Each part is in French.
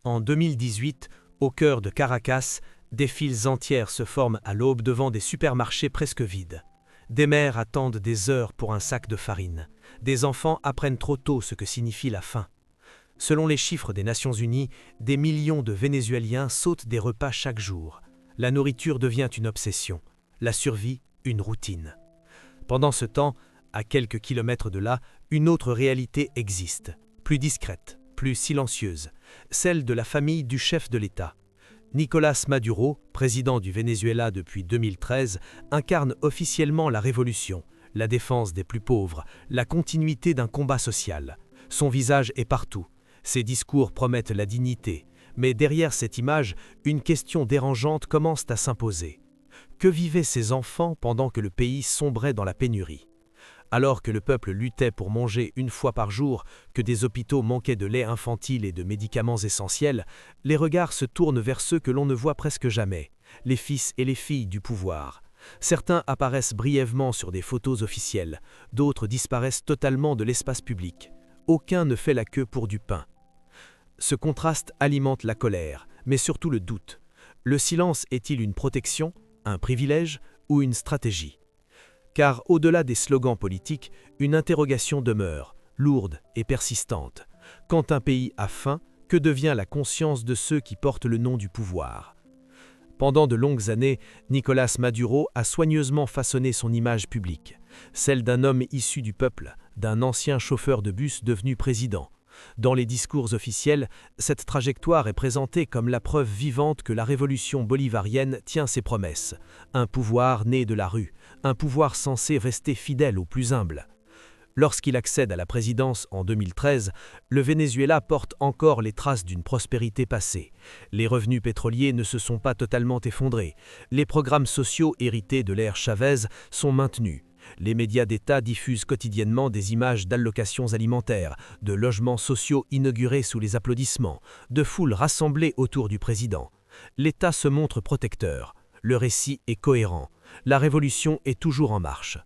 En 2018, au cœur de Caracas, des files entières se forment à l'aube devant des supermarchés presque vides. Des mères attendent des heures pour un sac de farine. Des enfants apprennent trop tôt ce que signifie la faim. Selon les chiffres des Nations Unies, des millions de Vénézuéliens sautent des repas chaque jour. La nourriture devient une obsession, la survie une routine. Pendant ce temps, à quelques kilomètres de là, une autre réalité existe, plus discrète, plus silencieuse, celle de la famille du chef de l'État. Nicolás Maduro, président du Venezuela depuis 2013, incarne officiellement la révolution, la défense des plus pauvres, la continuité d'un combat social. Son visage est partout. Ses discours promettent la dignité. Mais derrière cette image, une question dérangeante commence à s'imposer. Que vivaient ces enfants pendant que le pays sombrait dans la pénurie ? Alors que le peuple luttait pour manger une fois par jour, que des hôpitaux manquaient de lait infantile et de médicaments essentiels, les regards se tournent vers ceux que l'on ne voit presque jamais, les fils et les filles du pouvoir. Certains apparaissent brièvement sur des photos officielles, d'autres disparaissent totalement de l'espace public. Aucun ne fait la queue pour du pain. Ce contraste alimente la colère, mais surtout le doute. Le silence est-il une protection, un privilège ou une stratégie ? Car au-delà des slogans politiques, une interrogation demeure, lourde et persistante. Quand un pays a faim, que devient la conscience de ceux qui portent le nom du pouvoir ? Pendant de longues années, Nicolás Maduro a soigneusement façonné son image publique, celle d'un homme issu du peuple, d'un ancien chauffeur de bus devenu président. Dans les discours officiels, cette trajectoire est présentée comme la preuve vivante que la révolution bolivarienne tient ses promesses. Un pouvoir né de la rue, un pouvoir censé rester fidèle aux plus humbles. Lorsqu'il accède à la présidence en 2013, le Venezuela porte encore les traces d'une prospérité passée. Les revenus pétroliers ne se sont pas totalement effondrés. Les programmes sociaux hérités de l'ère Chavez sont maintenus. Les médias d'État diffusent quotidiennement des images d'allocations alimentaires, de logements sociaux inaugurés sous les applaudissements, de foules rassemblées autour du président. L'État se montre protecteur. Le récit est cohérent. La révolution est toujours en marche.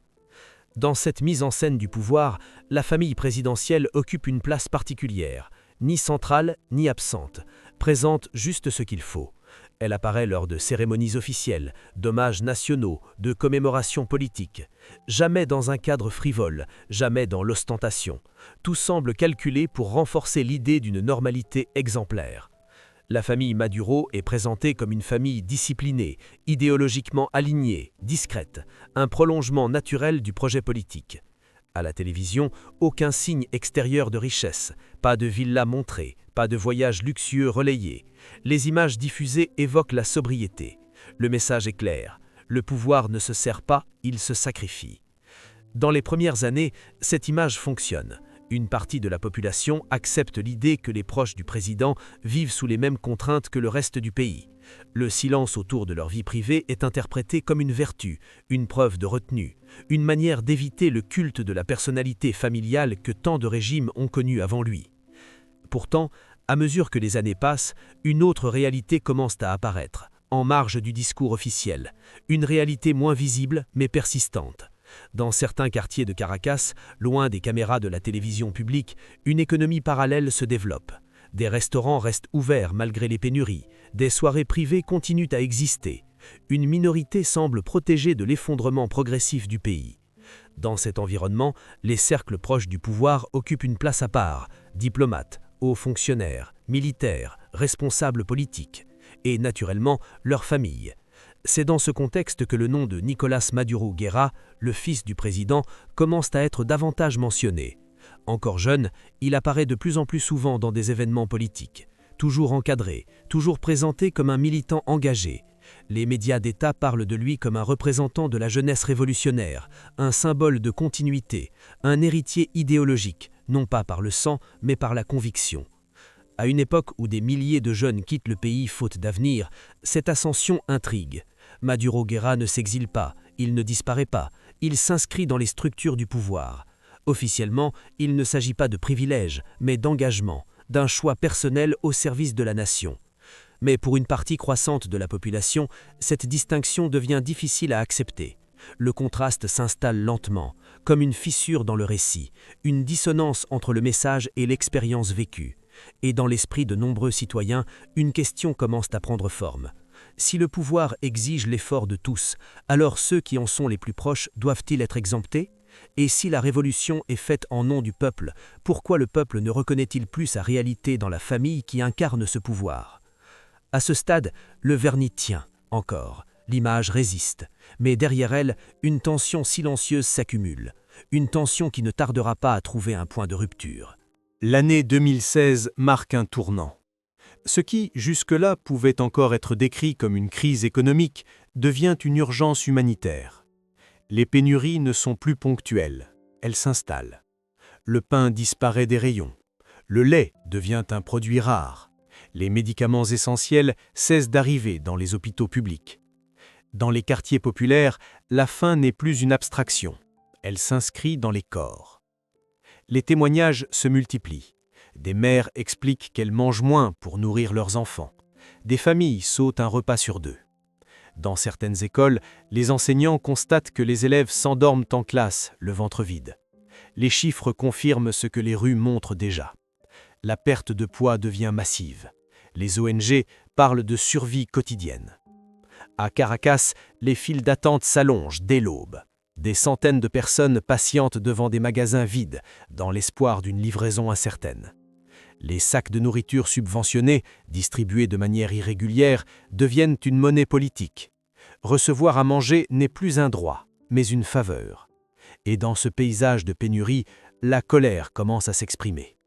Dans cette mise en scène du pouvoir, la famille présidentielle occupe une place particulière, ni centrale ni absente, présente juste ce qu'il faut. Elle apparaît lors de cérémonies officielles, d'hommages nationaux, de commémorations politiques. Jamais dans un cadre frivole, jamais dans l'ostentation. Tout semble calculé pour renforcer l'idée d'une normalité exemplaire. La famille Maduro est présentée comme une famille disciplinée, idéologiquement alignée, discrète, un prolongement naturel du projet politique. À la télévision, aucun signe extérieur de richesse, pas de villa montrée, pas de voyage luxueux relayé. Les images diffusées évoquent la sobriété. Le message est clair. Le pouvoir ne se sert pas, il se sacrifie. Dans les premières années, cette image fonctionne. Une partie de la population accepte l'idée que les proches du président vivent sous les mêmes contraintes que le reste du pays. Le silence autour de leur vie privée est interprété comme une vertu, une preuve de retenue, une manière d'éviter le culte de la personnalité familiale que tant de régimes ont connu avant lui. Pourtant, à mesure que les années passent, une autre réalité commence à apparaître, en marge du discours officiel, une réalité moins visible mais persistante. Dans certains quartiers de Caracas, loin des caméras de la télévision publique, une économie parallèle se développe. Des restaurants restent ouverts malgré les pénuries, des soirées privées continuent à exister. Une minorité semble protégée de l'effondrement progressif du pays. Dans cet environnement, les cercles proches du pouvoir occupent une place à part, diplomates, hauts fonctionnaires, militaires, responsables politiques, et naturellement leurs familles. C'est dans ce contexte que le nom de Nicolás Maduro Guerra, le fils du président, commence à être davantage mentionné. Encore jeune, il apparaît de plus en plus souvent dans des événements politiques. Toujours encadré, toujours présenté comme un militant engagé. Les médias d'État parlent de lui comme un représentant de la jeunesse révolutionnaire, un symbole de continuité, un héritier idéologique, non pas par le sang, mais par la conviction. À une époque où des milliers de jeunes quittent le pays faute d'avenir, cette ascension intrigue. Maduro Guerra ne s'exile pas, il ne disparaît pas, il s'inscrit dans les structures du pouvoir. Officiellement, il ne s'agit pas de privilège, mais d'engagement, d'un choix personnel au service de la nation. Mais pour une partie croissante de la population, cette distinction devient difficile à accepter. Le contraste s'installe lentement, comme une fissure dans le récit, une dissonance entre le message et l'expérience vécue. Et dans l'esprit de nombreux citoyens, une question commence à prendre forme. Si le pouvoir exige l'effort de tous, alors ceux qui en sont les plus proches doivent-ils être exemptés? Et si la révolution est faite en nom du peuple, pourquoi le peuple ne reconnaît-il plus sa réalité dans la famille qui incarne ce pouvoir? À ce stade, le vernis tient, encore, l'image résiste, mais derrière elle, une tension silencieuse s'accumule, une tension qui ne tardera pas à trouver un point de rupture. L'année 2016 marque un tournant. Ce qui, jusque-là, pouvait encore être décrit comme une crise économique, devient une urgence humanitaire. Les pénuries ne sont plus ponctuelles, elles s'installent. Le pain disparaît des rayons. Le lait devient un produit rare. Les médicaments essentiels cessent d'arriver dans les hôpitaux publics. Dans les quartiers populaires, la faim n'est plus une abstraction. Elle s'inscrit dans les corps. Les témoignages se multiplient. Des mères expliquent qu'elles mangent moins pour nourrir leurs enfants. Des familles sautent un repas sur deux. Dans certaines écoles, les enseignants constatent que les élèves s'endorment en classe, le ventre vide. Les chiffres confirment ce que les rues montrent déjà. La perte de poids devient massive. Les ONG parlent de survie quotidienne. À Caracas, les files d'attente s'allongent dès l'aube. Des centaines de personnes patientent devant des magasins vides, dans l'espoir d'une livraison incertaine. Les sacs de nourriture subventionnés, distribués de manière irrégulière, deviennent une monnaie politique. Recevoir à manger n'est plus un droit, mais une faveur. Et dans ce paysage de pénurie, la colère commence à s'exprimer.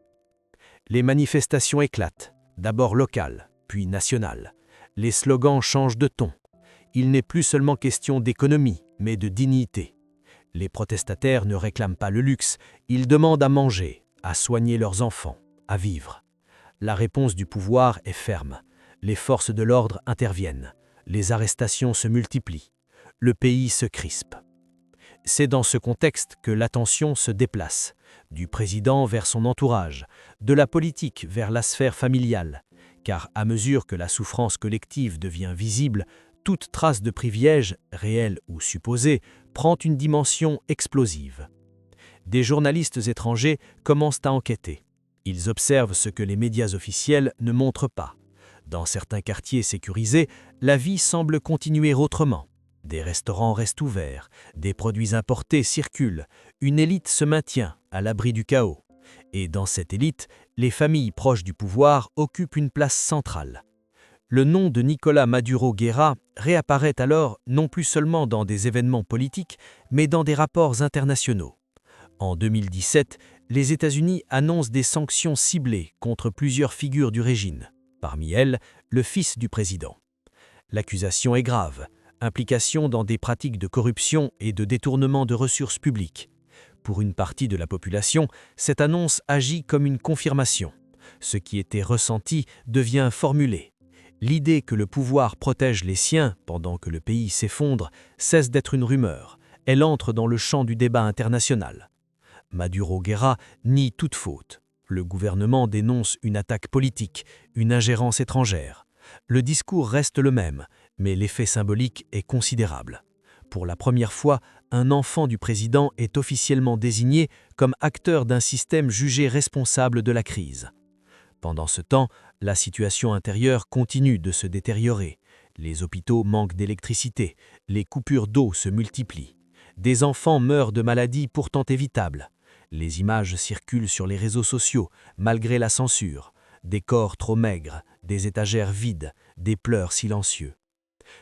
Les manifestations éclatent, d'abord locales, puis nationales. Les slogans changent de ton. Il n'est plus seulement question d'économie, mais de dignité. Les protestataires ne réclament pas le luxe, ils demandent à manger, à soigner leurs enfants, à vivre. La réponse du pouvoir est ferme. Les forces de l'ordre interviennent. Les arrestations se multiplient. Le pays se crispe. C'est dans ce contexte que l'attention se déplace, du président vers son entourage, de la politique vers la sphère familiale, car à mesure que la souffrance collective devient visible, toute trace de privilège, réel ou supposé, prend une dimension explosive. Des journalistes étrangers commencent à enquêter. Ils observent ce que les médias officiels ne montrent pas. Dans certains quartiers sécurisés, la vie semble continuer autrement. Des restaurants restent ouverts, des produits importés circulent, une élite se maintient à l'abri du chaos. Et dans cette élite, les familles proches du pouvoir occupent une place centrale. Le nom de Nicolás Maduro Guerra réapparaît alors non plus seulement dans des événements politiques, mais dans des rapports internationaux. En 2017, les États-Unis annoncent des sanctions ciblées contre plusieurs figures du régime, parmi elles le fils du président. L'accusation est grave, implication dans des pratiques de corruption et de détournement de ressources publiques. Pour une partie de la population, cette annonce agit comme une confirmation. Ce qui était ressenti devient formulé. L'idée que le pouvoir protège les siens pendant que le pays s'effondre cesse d'être une rumeur. Elle entre dans le champ du débat international. Maduro Guerra nie toute faute. Le gouvernement dénonce une attaque politique, une ingérence étrangère. Le discours reste le même, mais l'effet symbolique est considérable. Pour la première fois, un enfant du président est officiellement désigné comme acteur d'un système jugé responsable de la crise. Pendant ce temps, la situation intérieure continue de se détériorer. Les hôpitaux manquent d'électricité, les coupures d'eau se multiplient. Des enfants meurent de maladies pourtant évitables. Les images circulent sur les réseaux sociaux, malgré la censure. Des corps trop maigres, des étagères vides, des pleurs silencieux.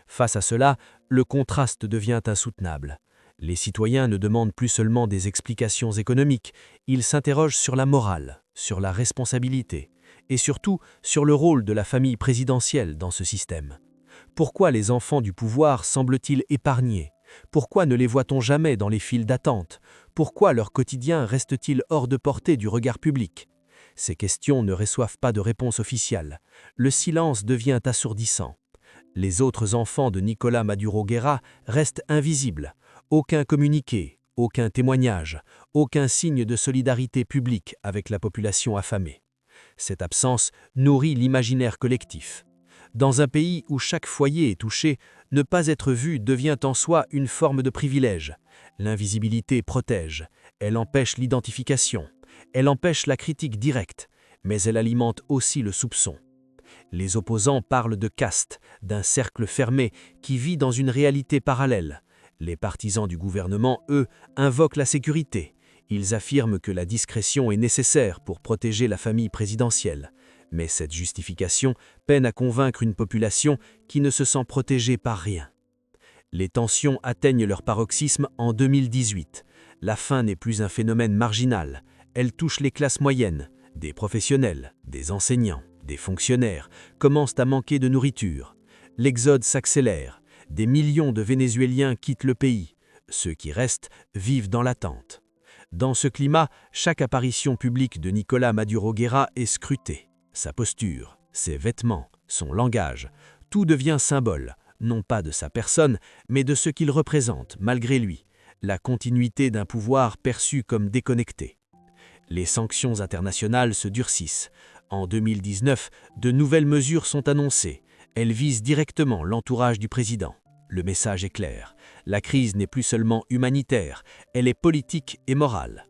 Face à cela, le contraste devient insoutenable. Les citoyens ne demandent plus seulement des explications économiques, ils s'interrogent sur la morale, sur la responsabilité, et surtout sur le rôle de la famille présidentielle dans ce système. Pourquoi les enfants du pouvoir semblent-ils épargnés? Pourquoi ne les voit-on jamais dans les files d'attente? Pourquoi leur quotidien reste-t-il hors de portée du regard public? Ces questions ne reçoivent pas de réponse officielle. Le silence devient assourdissant. Les autres enfants de Nicolás Maduro Guerra restent invisibles. Aucun communiqué, aucun témoignage, aucun signe de solidarité publique avec la population affamée. Cette absence nourrit l'imaginaire collectif. Dans un pays où chaque foyer est touché, ne pas être vu devient en soi une forme de privilège. L'invisibilité protège, elle empêche l'identification, elle empêche la critique directe. mais elle alimente aussi le soupçon. Les opposants parlent de caste, d'un cercle fermé qui vit dans une réalité parallèle. Les partisans du gouvernement, eux, invoquent la sécurité. Ils affirment que la discrétion est nécessaire pour protéger la famille présidentielle. Mais cette justification peine à convaincre une population qui ne se sent protégée par rien. Les tensions atteignent leur paroxysme en 2018. La faim n'est plus un phénomène marginal. Elle touche les classes moyennes. Des professionnels, des enseignants, des fonctionnaires commencent à manquer de nourriture. L'exode s'accélère. Des millions de Vénézuéliens quittent le pays. Ceux qui restent vivent dans l'attente. Dans ce climat, chaque apparition publique de Nicolás Maduro Guerra est scrutée. Sa posture, ses vêtements, son langage, tout devient symbole, non pas de sa personne, mais de ce qu'il représente, malgré lui, la continuité d'un pouvoir perçu comme déconnecté. Les sanctions internationales se durcissent. En 2019, de nouvelles mesures sont annoncées. Elles visent directement l'entourage du président. Le message est clair. La crise n'est plus seulement humanitaire, elle est politique et morale.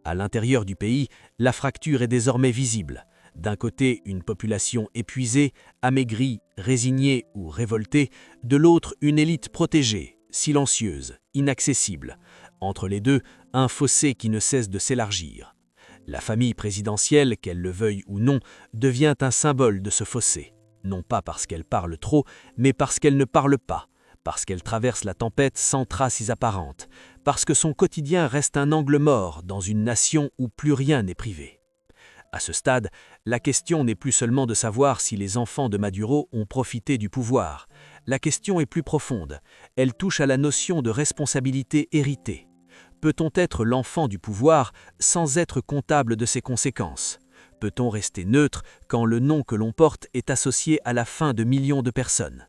À l'intérieur du pays, la fracture est désormais visible. D'un côté, une population épuisée, amaigrie, résignée ou révoltée. De l'autre, une élite protégée, silencieuse, inaccessible. Entre les deux, un fossé qui ne cesse de s'élargir. La famille présidentielle, qu'elle le veuille ou non, devient un symbole de ce fossé. Non pas parce qu'elle parle trop, mais parce qu'elle ne parle pas. Parce qu'elle traverse la tempête sans traces apparentes. Parce que son quotidien reste un angle mort dans une nation où plus rien n'est privé. À ce stade, la question n'est plus seulement de savoir si les enfants de Maduro ont profité du pouvoir. La question est plus profonde. Elle touche à la notion de responsabilité héritée. Peut-on être l'enfant du pouvoir sans être comptable de ses conséquences? Peut-on rester neutre quand le nom que l'on porte est associé à la fin de millions de personnes?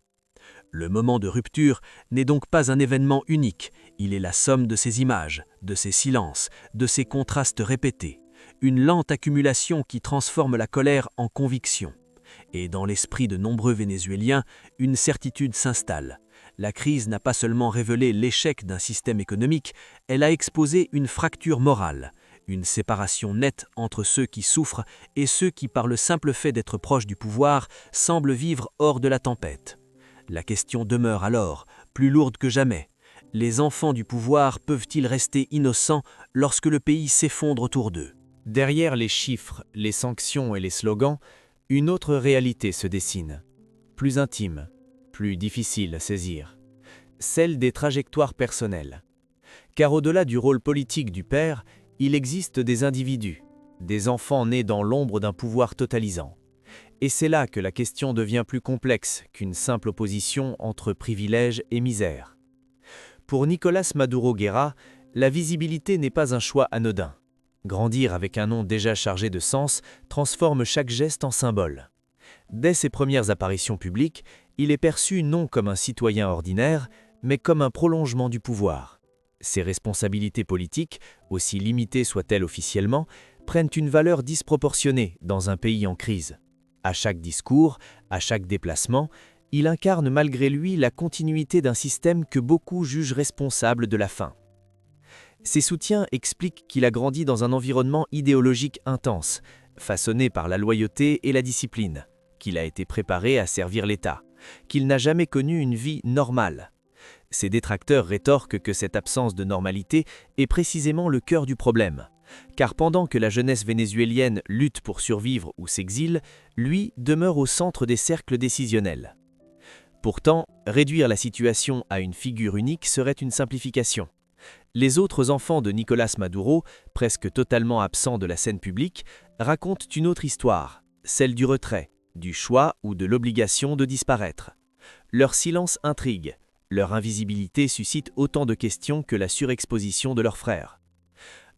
Le moment de rupture n'est donc pas un événement unique, il est la somme de ces images, de ces silences, de ces contrastes répétés. Une lente accumulation qui transforme la colère en conviction. Et dans l'esprit de nombreux Vénézuéliens, une certitude s'installe. La crise n'a pas seulement révélé l'échec d'un système économique, elle a exposé une fracture morale, une séparation nette entre ceux qui souffrent et ceux qui, par le simple fait d'être proches du pouvoir, semblent vivre hors de la tempête. La question demeure alors, plus lourde que jamais. Les enfants du pouvoir peuvent-ils rester innocents lorsque le pays s'effondre autour d'eux? Derrière les chiffres, les sanctions et les slogans, une autre réalité se dessine. Plus intime, plus difficile à saisir. Celle des trajectoires personnelles. Car au-delà du rôle politique du père, il existe des individus, des enfants nés dans l'ombre d'un pouvoir totalisant. Et c'est là que la question devient plus complexe qu'une simple opposition entre privilèges et misère. Pour Nicolás Maduro Guerra, la visibilité n'est pas un choix anodin. Grandir avec un nom déjà chargé de sens transforme chaque geste en symbole. Dès ses premières apparitions publiques, il est perçu non comme un citoyen ordinaire, mais comme un prolongement du pouvoir. Ses responsabilités politiques, aussi limitées soient-elles officiellement, prennent une valeur disproportionnée dans un pays en crise. À chaque discours, à chaque déplacement, il incarne malgré lui la continuité d'un système que beaucoup jugent responsable de la faim. Ses soutiens expliquent qu'il a grandi dans un environnement idéologique intense, façonné par la loyauté et la discipline, qu'il a été préparé à servir l'État, qu'il n'a jamais connu une vie normale. Ses détracteurs rétorquent que cette absence de normalité est précisément le cœur du problème, car pendant que la jeunesse vénézuélienne lutte pour survivre ou s'exile, lui demeure au centre des cercles décisionnels. Pourtant, réduire la situation à une figure unique serait une simplification. Les autres enfants de Nicolás Maduro, presque totalement absents de la scène publique, racontent une autre histoire, celle du retrait, du choix ou de l'obligation de disparaître. Leur silence intrigue, leur invisibilité suscite autant de questions que la surexposition de leurs frères.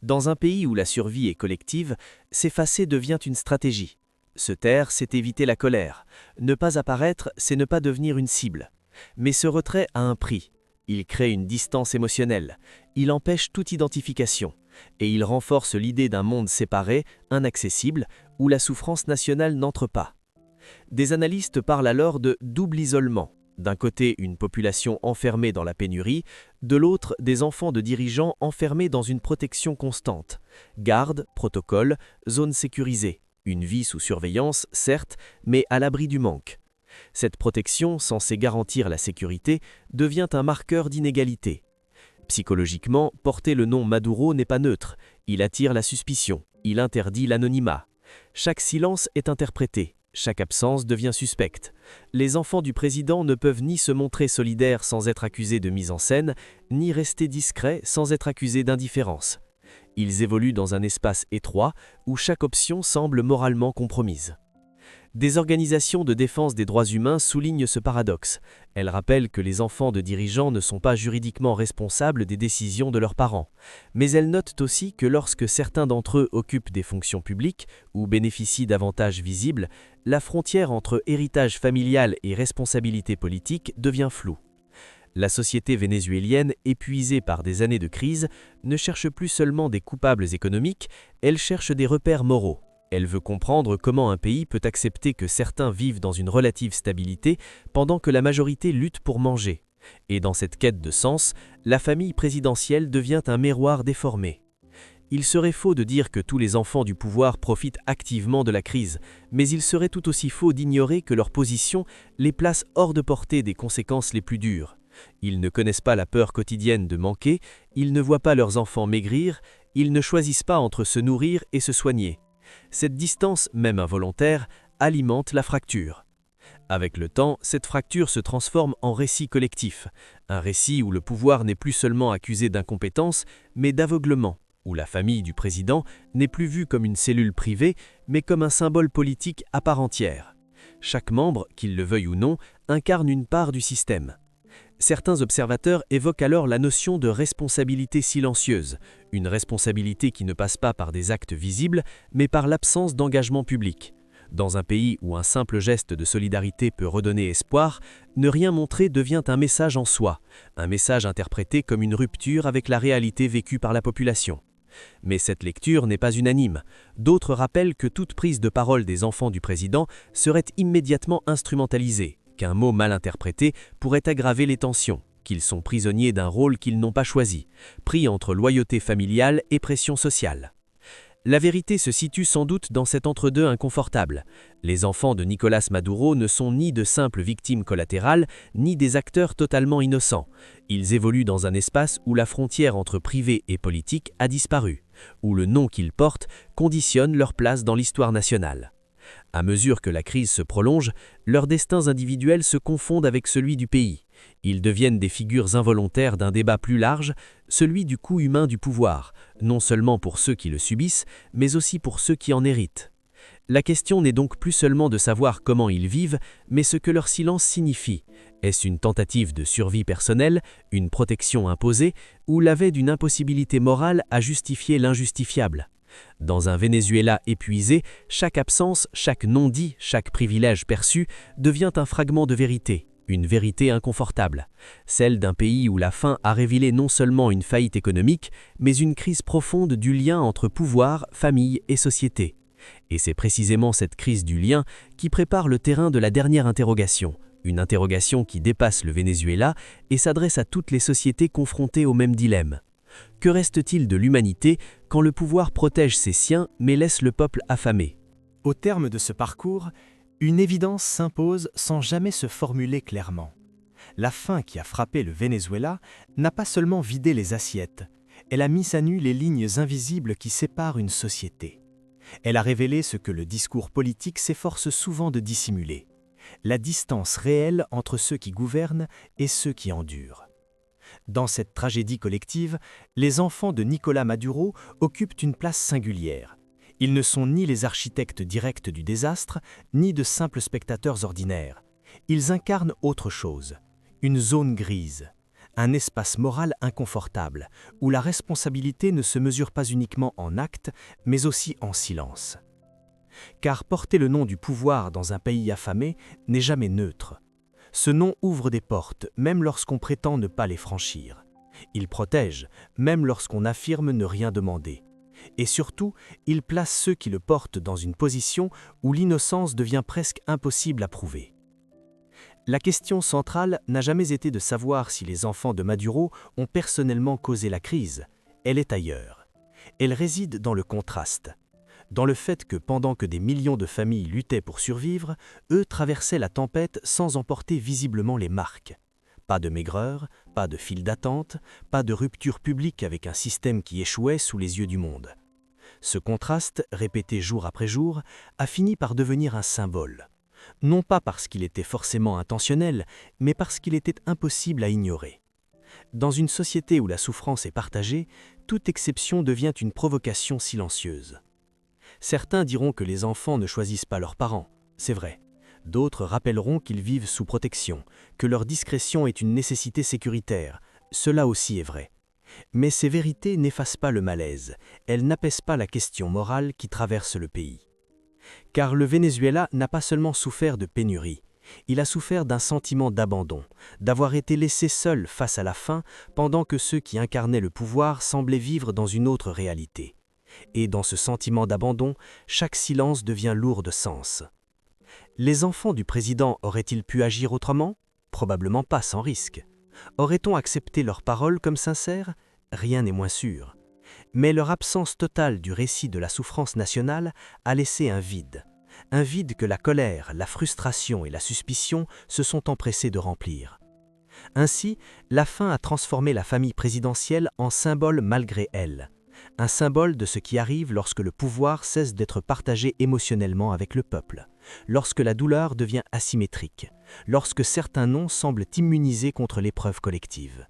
Dans un pays où la survie est collective, s'effacer devient une stratégie. Se taire, c'est éviter la colère. Ne pas apparaître, c'est ne pas devenir une cible. Mais ce retrait a un prix. Il crée une distance émotionnelle. Il empêche toute identification. Et il renforce l'idée d'un monde séparé, inaccessible, où la souffrance nationale n'entre pas. Des analystes parlent alors de double isolement. D'un côté, une population enfermée dans la pénurie, de l'autre, des enfants de dirigeants enfermés dans une protection constante. Garde, protocole, zone sécurisée. Une vie sous surveillance, certes, mais à l'abri du manque. Cette protection, censée garantir la sécurité, devient un marqueur d'inégalité. Psychologiquement, porter le nom Maduro n'est pas neutre. Il attire la suspicion, il interdit l'anonymat. Chaque silence est interprété, chaque absence devient suspecte. Les enfants du président ne peuvent ni se montrer solidaires sans être accusés de mise en scène, ni rester discrets sans être accusés d'indifférence. Ils évoluent dans un espace étroit où chaque option semble moralement compromise. Des organisations de défense des droits humains soulignent ce paradoxe. Elles rappellent que les enfants de dirigeants ne sont pas juridiquement responsables des décisions de leurs parents. Mais elles notent aussi que lorsque certains d'entre eux occupent des fonctions publiques ou bénéficient d'avantages visibles, la frontière entre héritage familial et responsabilité politique devient floue. La société vénézuélienne, épuisée par des années de crise, ne cherche plus seulement des coupables économiques, elle cherche des repères moraux. Elle veut comprendre comment un pays peut accepter que certains vivent dans une relative stabilité pendant que la majorité lutte pour manger. Et dans cette quête de sens, la famille présidentielle devient un miroir déformé. Il serait faux de dire que tous les enfants du pouvoir profitent activement de la crise, mais il serait tout aussi faux d'ignorer que leur position les place hors de portée des conséquences les plus dures. Ils ne connaissent pas la peur quotidienne de manquer, ils ne voient pas leurs enfants maigrir, ils ne choisissent pas entre se nourrir et se soigner. Cette distance, même involontaire, alimente la fracture. Avec le temps, cette fracture se transforme en récit collectif, un récit où le pouvoir n'est plus seulement accusé d'incompétence, mais d'aveuglement, où la famille du président n'est plus vue comme une cellule privée, mais comme un symbole politique à part entière. Chaque membre, qu'il le veuille ou non, incarne une part du système. Certains observateurs évoquent alors la notion de responsabilité silencieuse, une responsabilité qui ne passe pas par des actes visibles, mais par l'absence d'engagement public. Dans un pays où un simple geste de solidarité peut redonner espoir, ne rien montrer devient un message en soi, un message interprété comme une rupture avec la réalité vécue par la population. Mais cette lecture n'est pas unanime. D'autres rappellent que toute prise de parole des enfants du président serait immédiatement instrumentalisée, qu'un mot mal interprété pourrait aggraver les tensions, qu'ils sont prisonniers d'un rôle qu'ils n'ont pas choisi, pris entre loyauté familiale et pression sociale. La vérité se situe sans doute dans cet entre-deux inconfortable. Les enfants de Nicolás Maduro ne sont ni de simples victimes collatérales, ni des acteurs totalement innocents. Ils évoluent dans un espace où la frontière entre privé et politique a disparu, où le nom qu'ils portent conditionne leur place dans l'histoire nationale. À mesure que la crise se prolonge, leurs destins individuels se confondent avec celui du pays. Ils deviennent des figures involontaires d'un débat plus large, celui du coût humain du pouvoir, non seulement pour ceux qui le subissent, mais aussi pour ceux qui en héritent. La question n'est donc plus seulement de savoir comment ils vivent, mais ce que leur silence signifie. Est-ce une tentative de survie personnelle, une protection imposée, ou l'aveu d'une impossibilité morale à justifier l'injustifiable ? Dans un Venezuela épuisé, chaque absence, chaque non-dit, chaque privilège perçu devient un fragment de vérité, une vérité inconfortable, celle d'un pays où la faim a révélé non seulement une faillite économique, mais une crise profonde du lien entre pouvoir, famille et société. Et c'est précisément cette crise du lien qui prépare le terrain de la dernière interrogation, une interrogation qui dépasse le Venezuela et s'adresse à toutes les sociétés confrontées au même dilemme. Que reste-t-il de l'humanité quand le pouvoir protège ses siens mais laisse le peuple affamé ? Au terme de ce parcours, une évidence s'impose sans jamais se formuler clairement. La faim qui a frappé le Venezuela n'a pas seulement vidé les assiettes, elle a mis à nu les lignes invisibles qui séparent une société. Elle a révélé ce que le discours politique s'efforce souvent de dissimuler, la distance réelle entre ceux qui gouvernent et ceux qui endurent. Dans cette tragédie collective, les enfants de Nicolás Maduro occupent une place singulière. Ils ne sont ni les architectes directs du désastre, ni de simples spectateurs ordinaires. Ils incarnent autre chose, une zone grise, un espace moral inconfortable, où la responsabilité ne se mesure pas uniquement en actes, mais aussi en silence. Car porter le nom du pouvoir dans un pays affamé n'est jamais neutre. Ce nom ouvre des portes, même lorsqu'on prétend ne pas les franchir. Il protège, même lorsqu'on affirme ne rien demander. Et surtout, il place ceux qui le portent dans une position où l'innocence devient presque impossible à prouver. La question centrale n'a jamais été de savoir si les enfants de Maduro ont personnellement causé la crise. Elle est ailleurs. Elle réside dans le contraste. dans le fait que pendant que des millions de familles luttaient pour survivre, eux traversaient la tempête sans en porter visiblement les marques. Pas de maigreur, pas de file d'attente, pas de rupture publique avec un système qui échouait sous les yeux du monde. Ce contraste, répété jour après jour, a fini par devenir un symbole. Non pas parce qu'il était forcément intentionnel, mais parce qu'il était impossible à ignorer. Dans une société où la souffrance est partagée, toute exception devient une provocation silencieuse. Certains diront que les enfants ne choisissent pas leurs parents, c'est vrai. D'autres rappelleront qu'ils vivent sous protection, que leur discrétion est une nécessité sécuritaire, cela aussi est vrai. Mais ces vérités n'effacent pas le malaise, elles n'apaisent pas la question morale qui traverse le pays. Car le Venezuela n'a pas seulement souffert de pénurie, il a souffert d'un sentiment d'abandon, d'avoir été laissé seul face à la faim pendant que ceux qui incarnaient le pouvoir semblaient vivre dans une autre réalité. Et dans ce sentiment d'abandon, chaque silence devient lourd de sens. Les enfants du président auraient-ils pu agir autrement? Probablement pas sans risque. Aurait-on accepté leurs paroles comme sincères? Rien n'est moins sûr. Mais leur absence totale du récit de la souffrance nationale a laissé un vide que la colère, la frustration et la suspicion se sont empressés de remplir. Ainsi, la faim a transformé la famille présidentielle en symbole malgré elle. Un symbole de ce qui arrive lorsque le pouvoir cesse d'être partagé émotionnellement avec le peuple, lorsque la douleur devient asymétrique, lorsque certains noms semblent immunisés contre l'épreuve collective.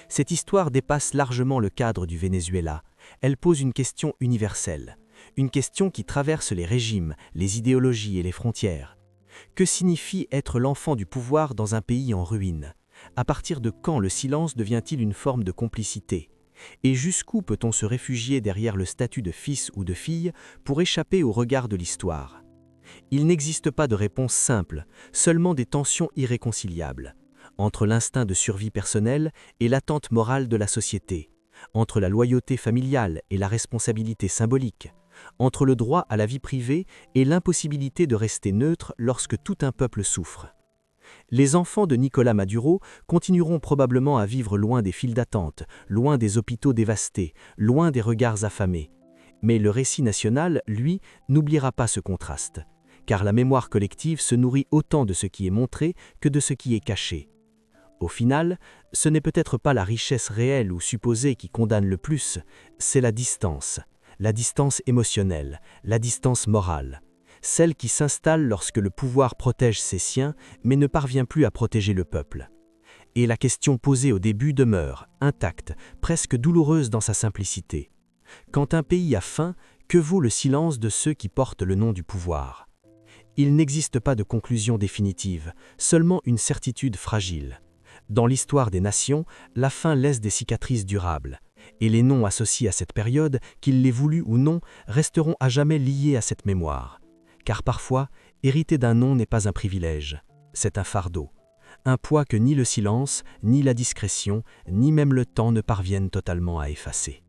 Cette histoire dépasse largement le cadre du Venezuela. Elle pose une question universelle, une question qui traverse les régimes, les idéologies et les frontières. Que signifie être l'enfant du pouvoir dans un pays en ruine? À partir de quand le silence devient-il une forme de complicité? Et jusqu'où peut-on se réfugier derrière le statut de fils ou de fille pour échapper au regard de l'histoire? Il n'existe pas de réponse simple, seulement des tensions irréconciliables, entre l'instinct de survie personnelle et l'attente morale de la société, entre la loyauté familiale et la responsabilité symbolique, entre le droit à la vie privée et l'impossibilité de rester neutre lorsque tout un peuple souffre. Les enfants de Nicolás Maduro continueront probablement à vivre loin des files d'attente, loin des hôpitaux dévastés, loin des regards affamés. Mais le récit national, lui, n'oubliera pas ce contraste, car la mémoire collective se nourrit autant de ce qui est montré que de ce qui est caché. Au final, ce n'est peut-être pas la richesse réelle ou supposée qui condamne le plus, c'est la distance émotionnelle, la distance morale. Celle qui s'installe lorsque le pouvoir protège ses siens, mais ne parvient plus à protéger le peuple. Et la question posée au début demeure, intacte, presque douloureuse dans sa simplicité. Quand un pays a faim, que vaut le silence de ceux qui portent le nom du pouvoir? Il n'existe pas de conclusion définitive, seulement une certitude fragile. Dans l'histoire des nations, la faim laisse des cicatrices durables, et les noms associés à cette période, qu'ils l'aient voulu ou non, resteront à jamais liés à cette mémoire. Car parfois, hériter d'un nom n'est pas un privilège, c'est un fardeau, un poids que ni le silence, ni la discrétion, ni même le temps ne parviennent totalement à effacer.